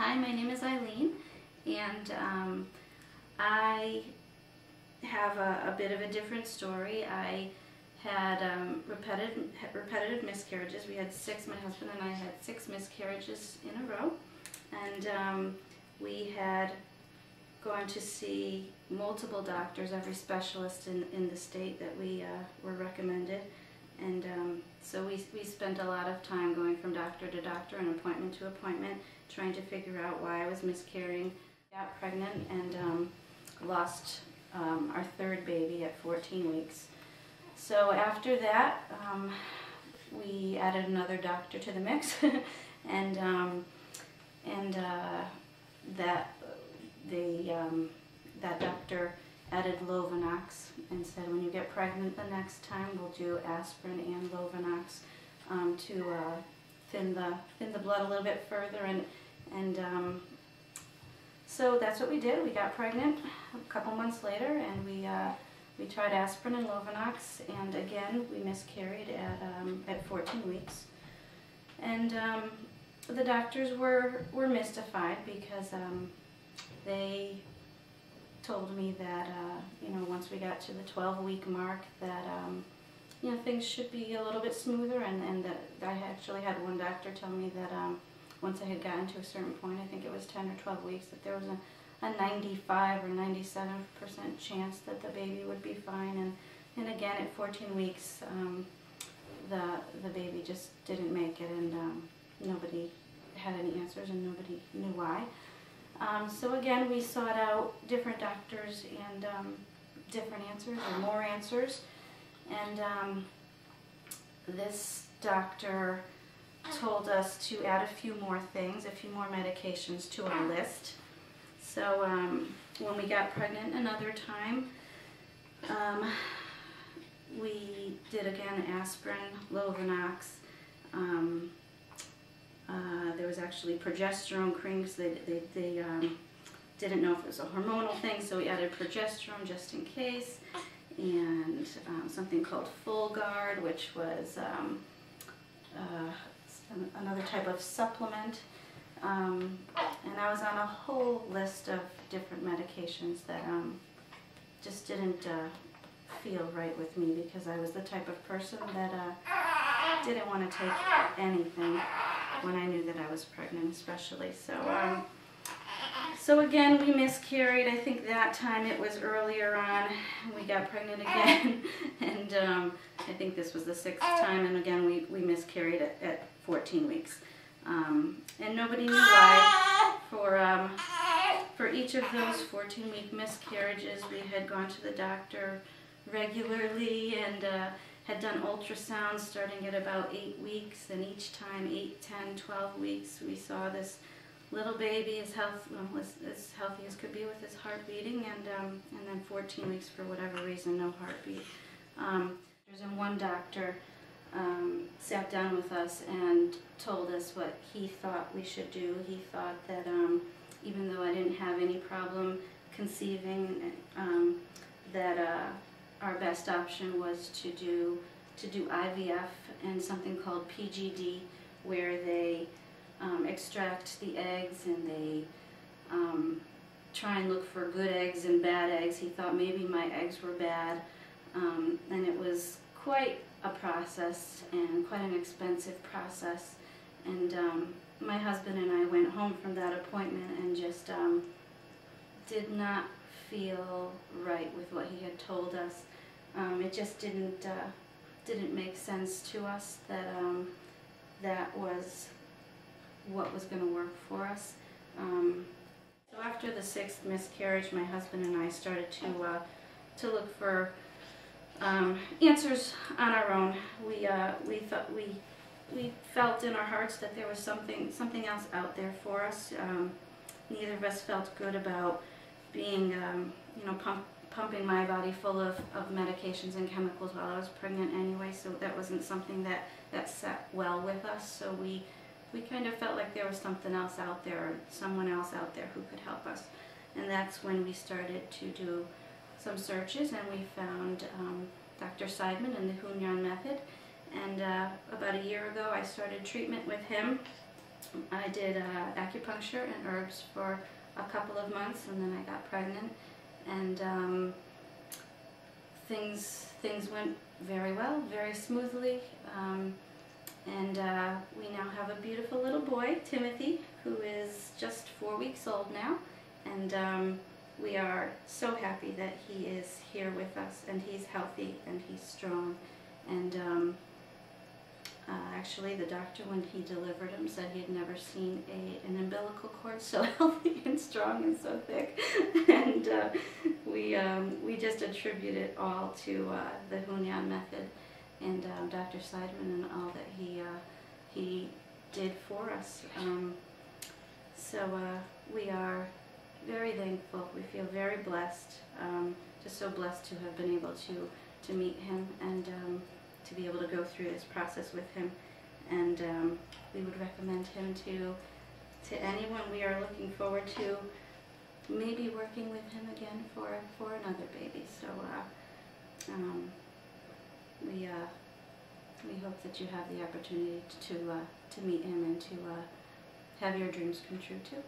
Hi, my name is Eileen, and I have a bit of a different story. I had repetitive miscarriages. We had six, my husband and I had 6 miscarriages in a row, and we had gone to see multiple doctors, every specialist in the state that we were recommended. And so we spent a lot of time going from doctor to doctor and appointment to appointment, trying to figure out why I was miscarrying. Got pregnant and lost our 3rd baby at 14 weeks. So after that, we added another doctor to the mix, and that doctor added Lovenox and said, when you get pregnant the next time, we'll do aspirin and Lovenox to thin the blood a little bit further, and so that's what we did. We got pregnant a couple months later, and we tried aspirin and Lovenox, and again we miscarried at 14 weeks. And the doctors were mystified because they told me that once we got to the 12-week mark that things should be a little bit smoother, and that I actually had one doctor tell me that once I had gotten to a certain point, I think it was 10 or 12 weeks, that there was a 95 or 97% chance that the baby would be fine, and again at 14 weeks the baby just didn't make it, and nobody had any answers and nobody knew why. So again, we sought out different doctors and different answers, or more answers, and this doctor told us to add a few more things, a few more medications to our list. So when we got pregnant another time, we did again aspirin, Lovenox. There was actually progesterone creams. They didn't know if it was a hormonal thing, so we added progesterone just in case, and something called Full Guard, which was another type of supplement. And I was on a whole list of different medications that just didn't feel right with me, because I was the type of person that didn't want to take anything when I knew that I was pregnant, especially. So again, we miscarried. I think that time it was earlier on. We got pregnant again, and I think this was the 6th time, and again we miscarried at 14 weeks. And nobody knew why. For each of those 14-week miscarriages, we had gone to the doctor regularly and had done ultrasounds starting at about 8 weeks, and each time, 8, 10, 12 weeks, we saw this little baby as healthy as could be with his heart beating, and then 14 weeks, for whatever reason, no heartbeat. And one doctor sat down with us and told us what he thought we should do. He thought that even though I didn't have any problem conceiving, that our best option was to do IVF and something called PGD, where they extract the eggs and they try and look for good eggs and bad eggs. He thought maybe my eggs were bad, and it was quite a process and quite an expensive process. And my husband and I went home from that appointment and just did not feel right with what he had told us. It just didn't make sense to us that that was what was going to work for us. So after the 6th miscarriage, my husband and I started to look for answers on our own. We felt in our hearts that there was something else out there for us. Neither of us felt good about being pumping my body full of medications and chemicals while I was pregnant anyway, so that wasn't something that sat well with us. So we kind of felt like there was something else out there, or someone else out there who could help us. And that's when we started to do some searches, and we found Dr. Seidman and the Hunyan method. And about a year ago I started treatment with him, I did acupuncture and herbs for a couple of months, and then I got pregnant, and things went very well, very smoothly, and we now have a beautiful little boy, Timothy, who is just 4 weeks old now, and we are so happy that he is here with us, and he's healthy and he's strong. And actually, the doctor, when he delivered him, said he had never seen an umbilical cord so healthy and strong and so thick. And we just attribute it all to the Hunyan method and Dr. Seidman and all that he did for us. So we are very thankful. We feel very blessed, just so blessed to have been able to meet him and to be able to go through this process with him. And we would recommend him to anyone. We are looking forward to maybe working with him again for another baby. So we hope that you have the opportunity to meet him and to have your dreams come true too.